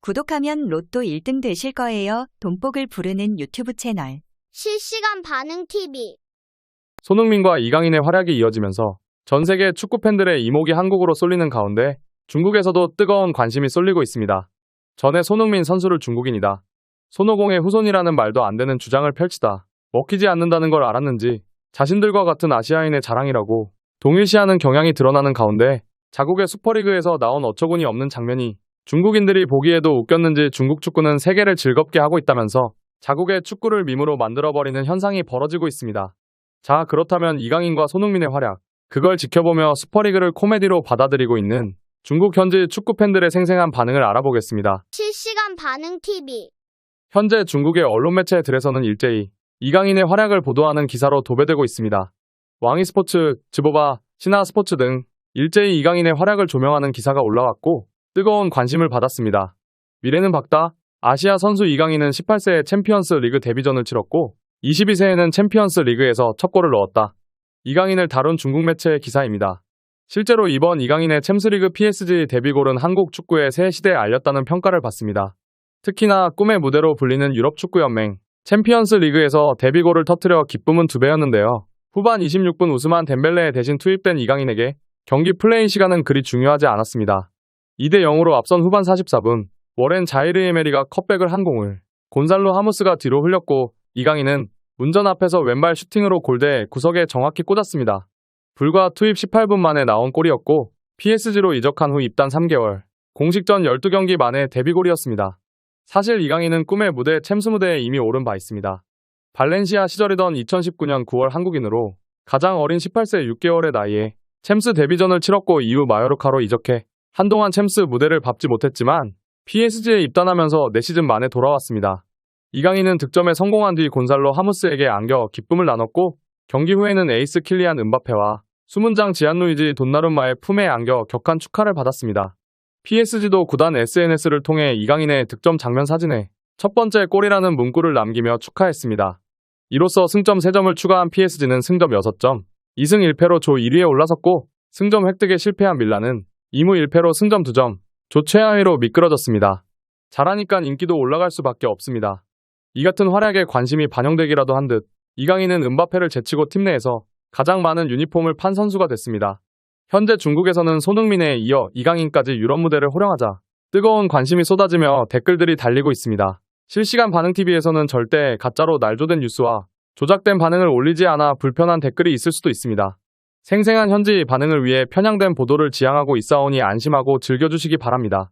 구독하면 로또 1등 되실 거예요. 돈복을 부르는 유튜브 채널. 실시간 반응 TV. 손흥민과 이강인의 활약이 이어지면서 전 세계 축구 팬들의 이목이 한국으로 쏠리는 가운데 중국에서도 뜨거운 관심이 쏠리고 있습니다. 전에 손흥민 선수를 중국인이다, 손오공의 후손이라는 말도 안 되는 주장을 펼치다 먹히지 않는다는 걸 알았는지 자신들과 같은 아시아인의 자랑이라고 동일시하는 경향이 드러나는 가운데 자국의 슈퍼리그에서 나온 어처구니 없는 장면이 중국인들이 보기에도 웃겼는지 중국 축구는 세계를 즐겁게 하고 있다면서 자국의 축구를 밈으로 만들어버리는 현상이 벌어지고 있습니다. 자, 그렇다면 이강인과 손흥민의 활약, 그걸 지켜보며 슈퍼리그를 코미디로 받아들이고 있는 중국 현지 축구 팬들의 생생한 반응을 알아보겠습니다. 실시간 반응 TV. 현재 중국의 언론 매체들에서는 일제히 이강인의 활약을 보도하는 기사로 도배되고 있습니다. 왕이스포츠, 즈보바, 신화스포츠 등 일제히 이강인의 활약을 조명하는 기사가 올라왔고 뜨거운 관심을 받았습니다. 미래는 밝다. 아시아 선수 이강인은 18세에 챔피언스 리그 데뷔전을 치렀고 22세에는 챔피언스 리그에서 첫 골을 넣었다. 이강인을 다룬 중국 매체의 기사입니다. 실제로 이번 이강인의 챔스리그 PSG 데뷔골은 한국 축구의 새 시대에 알렸다는 평가를 받습니다. 특히나 꿈의 무대로 불리는 유럽축구연맹 챔피언스 리그에서 데뷔골을 터뜨려 기쁨은 2배였는데요. 후반 26분 우스만 덴벨레에 대신 투입된 이강인에게 경기 플레이 시간은 그리 중요하지 않았습니다. 2대0으로 앞선 후반 44분 워렌 자이르에메리가 컷백을 한 공을 곤살로 하무스가 뒤로 흘렸고 이강인은 문전 앞에서 왼발 슈팅으로 골대 구석에 정확히 꽂았습니다. 불과 투입 18분 만에 나온 골이었고 PSG로 이적한 후 입단 3개월, 공식전 12경기 만에 데뷔골이었습니다. 사실 이강인은 꿈의 무대 챔스 무대에 이미 오른 바 있습니다. 발렌시아 시절이던 2019년 9월 한국인으로 가장 어린 18세 6개월의 나이에 챔스 데뷔전을 치렀고 이후 마요르카로 이적해 한동안 챔스 무대를 밟지 못했지만 PSG에 입단하면서 4시즌 만에 돌아왔습니다. 이강인은 득점에 성공한 뒤 곤살로 하무스에게 안겨 기쁨을 나눴고 경기 후에는 에이스 킬리안 은바페와 수문장 지안루이지 돈나룸마의 품에 안겨 격한 축하를 받았습니다. PSG도 구단 SNS를 통해 이강인의 득점 장면 사진에 첫 번째 골이라는 문구를 남기며 축하했습니다. 이로써 승점 3점을 추가한 PSG는 승점 6점, 2승 1패로 조 1위에 올라섰고 승점 획득에 실패한 밀란은 2무 1패로 승점 2점, 조 최하위로 미끄러졌습니다. 잘하니까 인기도 올라갈 수밖에 없습니다. 이 같은 활약에 관심이 반영되기라도 한 듯 이강인은 은바페를 제치고 팀 내에서 가장 많은 유니폼을 판 선수가 됐습니다. 현재 중국에서는 손흥민에 이어 이강인까지 유럽 무대를 호령하자 뜨거운 관심이 쏟아지며 댓글들이 달리고 있습니다. 실시간 반응TV에서는 절대 가짜로 날조된 뉴스와 조작된 반응을 올리지 않아 불편한 댓글이 있을 수도 있습니다. 생생한 현지 반응을 위해 편향된 보도를 지향하고 있사오니 안심하고 즐겨주시기 바랍니다.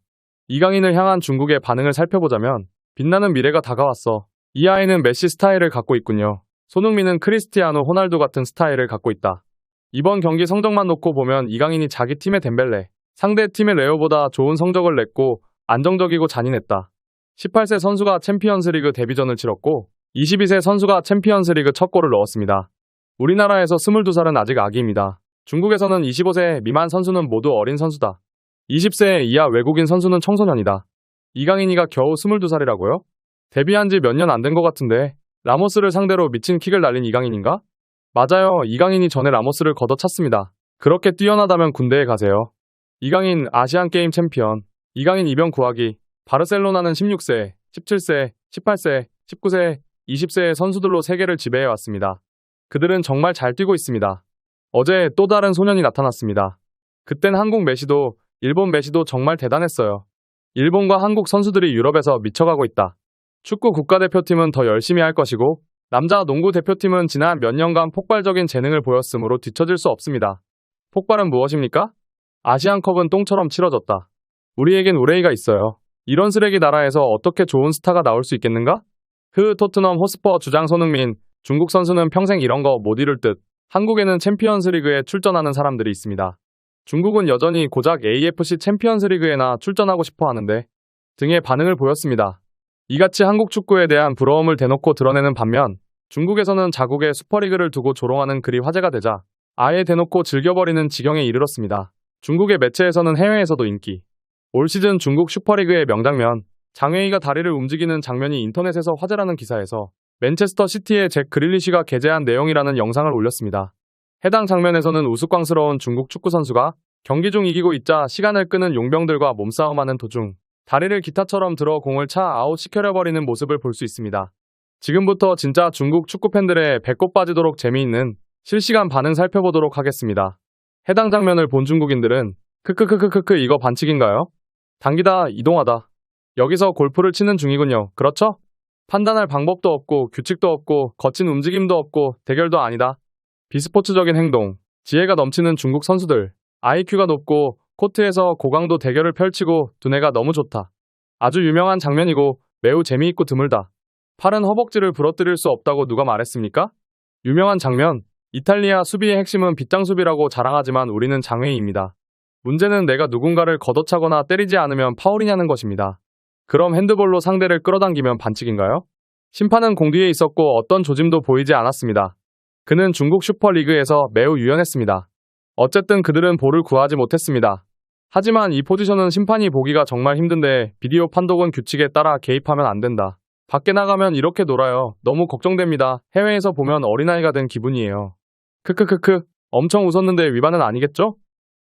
이강인을 향한 중국의 반응을 살펴보자면 빛나는 미래가 다가왔어. 이 아이는 메시 스타일을 갖고 있군요. 손흥민은 크리스티아노 호날두 같은 스타일을 갖고 있다. 이번 경기 성적만 놓고 보면 이강인이 자기 팀의 덴벨레, 상대 팀의 레오보다 좋은 성적을 냈고 안정적이고 잔인했다. 18세 선수가 챔피언스리그 데뷔전을 치렀고 22세 선수가 챔피언스리그 첫 골을 넣었습니다. 우리나라에서 22살은 아직 아기입니다. 중국에서는 25세 미만 선수는 모두 어린 선수다. 20세 이하 외국인 선수는 청소년이다. 이강인이가 겨우 22살이라고요? 데뷔한 지 몇 년 안 된 것 같은데 라모스를 상대로 미친 킥을 날린 이강인인가? 맞아요. 이강인이 전에 라모스를 걷어찼습니다. 그렇게 뛰어나다면 군대에 가세요. 이강인 아시안게임 챔피언. 이강인 이병 구하기. 바르셀로나는 16세, 17세, 18세, 19세, 20세의 선수들로 세계를 지배해왔습니다. 그들은 정말 잘 뛰고 있습니다. 어제 또 다른 소년이 나타났습니다. 그땐 한국 메시도, 일본 메시도 정말 대단했어요. 일본과 한국 선수들이 유럽에서 미쳐가고 있다. 축구 국가대표팀은 더 열심히 할 것이고 남자 농구 대표팀은 지난 몇 년간 폭발적인 재능을 보였으므로 뒤처질 수 없습니다. 폭발은 무엇입니까? 아시안컵은 똥처럼 치러졌다. 우리에겐 우레이가 있어요. 이런 쓰레기 나라에서 어떻게 좋은 스타가 나올 수 있겠는가? 토트넘 호스퍼 주장 손흥민. 중국 선수는 평생 이런 거 못 이룰 듯. 한국에는 챔피언스리그에 출전하는 사람들이 있습니다. 중국은 여전히 고작 AFC 챔피언스리그에나 출전하고 싶어 하는데 등의 반응을 보였습니다. 이같이 한국 축구에 대한 부러움을 대놓고 드러내는 반면 중국에서는 자국의 슈퍼리그를 두고 조롱하는 글이 화제가 되자 아예 대놓고 즐겨버리는 지경에 이르렀습니다. 중국의 매체에서는 해외에서도 인기. 올 시즌 중국 슈퍼리그의 명장면, 장웨이가 다리를 움직이는 장면이 인터넷에서 화제라는 기사에서 맨체스터 시티의 잭 그릴리시가 게재한 내용이라는 영상을 올렸습니다. 해당 장면에서는 우스꽝스러운 중국 축구 선수가 경기 중 이기고 있자 시간을 끄는 용병들과 몸싸움하는 도중 다리를 기타처럼 들어 공을 차 아웃 시켜버리는 모습을 볼 수 있습니다. 지금부터 진짜 중국 축구 팬들의 배꼽 빠지도록 재미있는 실시간 반응 살펴보도록 하겠습니다. 해당 장면을 본 중국인들은 크크크크크크 이거 반칙인가요? 당기다, 이동하다. 여기서 골프를 치는 중이군요. 그렇죠? 판단할 방법도 없고 규칙도 없고 거친 움직임도 없고 대결도 아니다. 비스포츠적인 행동, 지혜가 넘치는 중국 선수들, IQ가 높고 코트에서 고강도 대결을 펼치고 두뇌가 너무 좋다. 아주 유명한 장면이고 매우 재미있고 드물다. 팔은 허벅지를 부러뜨릴 수 없다고 누가 말했습니까? 유명한 장면, 이탈리아 수비의 핵심은 빗장 수비라고 자랑하지만 우리는 장외인입니다. 문제는 내가 누군가를 걷어차거나 때리지 않으면 파울이냐는 것입니다. 그럼 핸드볼로 상대를 끌어당기면 반칙인가요? 심판은 공 뒤에 있었고 어떤 조짐도 보이지 않았습니다. 그는 중국 슈퍼리그에서 매우 유연했습니다. 어쨌든 그들은 볼을 구하지 못했습니다. 하지만 이 포지션은 심판이 보기가 정말 힘든데 비디오 판독은 규칙에 따라 개입하면 안 된다. 밖에 나가면 이렇게 놀아요. 너무 걱정됩니다. 해외에서 보면 어린아이가 된 기분이에요. 크크크크. 엄청 웃었는데 위반은 아니겠죠?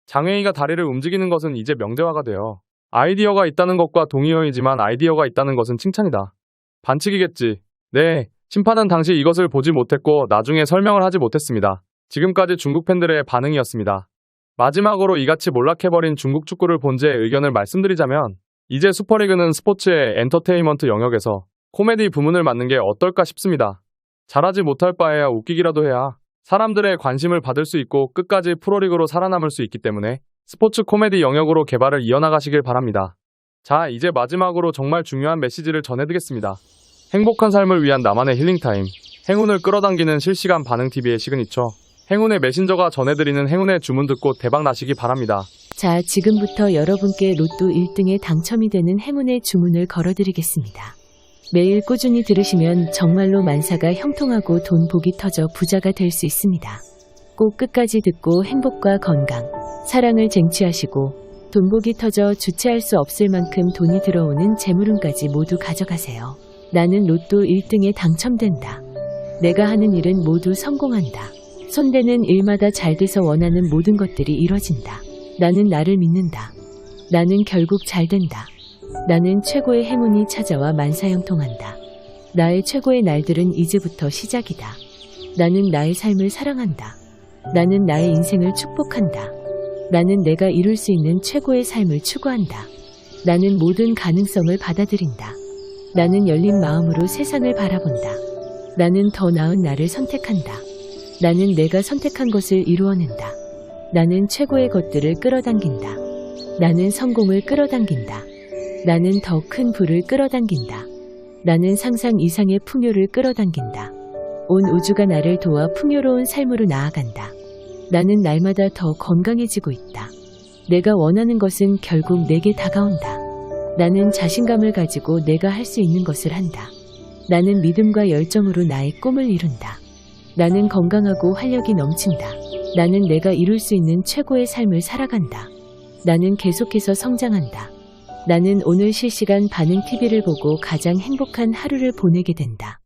장애인가 다리를 움직이는 것은 이제 명제화가 돼요. 아이디어가 있다는 것과 동의어이지만 아이디어가 있다는 것은 칭찬이다. 반칙이겠지. 네, 심판은 당시 이것을 보지 못했고 나중에 설명을 하지 못했습니다. 지금까지 중국 팬들의 반응이었습니다. 마지막으로 이같이 몰락해버린 중국 축구를 본 제 의견을 말씀드리자면 이제 슈퍼리그는 스포츠의 엔터테인먼트 영역에서 코미디 부문을 맡는 게 어떨까 싶습니다. 잘하지 못할 바에야 웃기기라도 해야 사람들의 관심을 받을 수 있고 끝까지 프로리그로 살아남을 수 있기 때문에 스포츠 코미디 영역으로 개발을 이어나가시길 바랍니다. 자, 이제 마지막으로 정말 중요한 메시지를 전해드리겠습니다. 행복한 삶을 위한 나만의 힐링타임. 행운을 끌어당기는 실시간 반응TV의 시그니처. 행운의 메신저가 전해드리는 행운의 주문 듣고 대박 나시기 바랍니다. 자, 지금부터 여러분께 로또 1등에 당첨이 되는 행운의 주문을 걸어드리겠습니다. 매일 꾸준히 들으시면 정말로 만사가 형통하고 돈 복이 터져 부자가 될 수 있습니다. 꼭 끝까지 듣고 행복과 건강, 사랑을 쟁취하시고 돈 복이 터져 주체할 수 없을 만큼 돈이 들어오는 재물운까지 모두 가져가세요. 나는 로또 1등에 당첨된다. 내가 하는 일은 모두 성공한다. 손대는 일마다 잘 돼서 원하는 모든 것들이 이뤄진다. 나는 나를 믿는다. 나는 결국 잘 된다. 나는 최고의 행운이 찾아와 만사형통한다. 나의 최고의 날들은 이제부터 시작이다. 나는 나의 삶을 사랑한다. 나는 나의 인생을 축복한다. 나는 내가 이룰 수 있는 최고의 삶을 추구한다. 나는 모든 가능성을 받아들인다. 나는 열린 마음으로 세상을 바라본다. 나는 더 나은 나를 선택한다. 나는 내가 선택한 것을 이루어낸다. 나는 최고의 것들을 끌어당긴다. 나는 성공을 끌어당긴다. 나는 더 큰 부를 끌어당긴다. 나는 상상 이상의 풍요를 끌어당긴다. 온 우주가 나를 도와 풍요로운 삶으로 나아간다. 나는 날마다 더 건강해지고 있다. 내가 원하는 것은 결국 내게 다가온다. 나는 자신감을 가지고 내가 할 수 있는 것을 한다. 나는 믿음과 열정으로 나의 꿈을 이룬다. 나는 건강하고 활력이 넘친다. 나는 내가 이룰 수 있는 최고의 삶을 살아간다. 나는 계속해서 성장한다. 나는 오늘 실시간 반응 TV를 보고 가장 행복한 하루를 보내게 된다.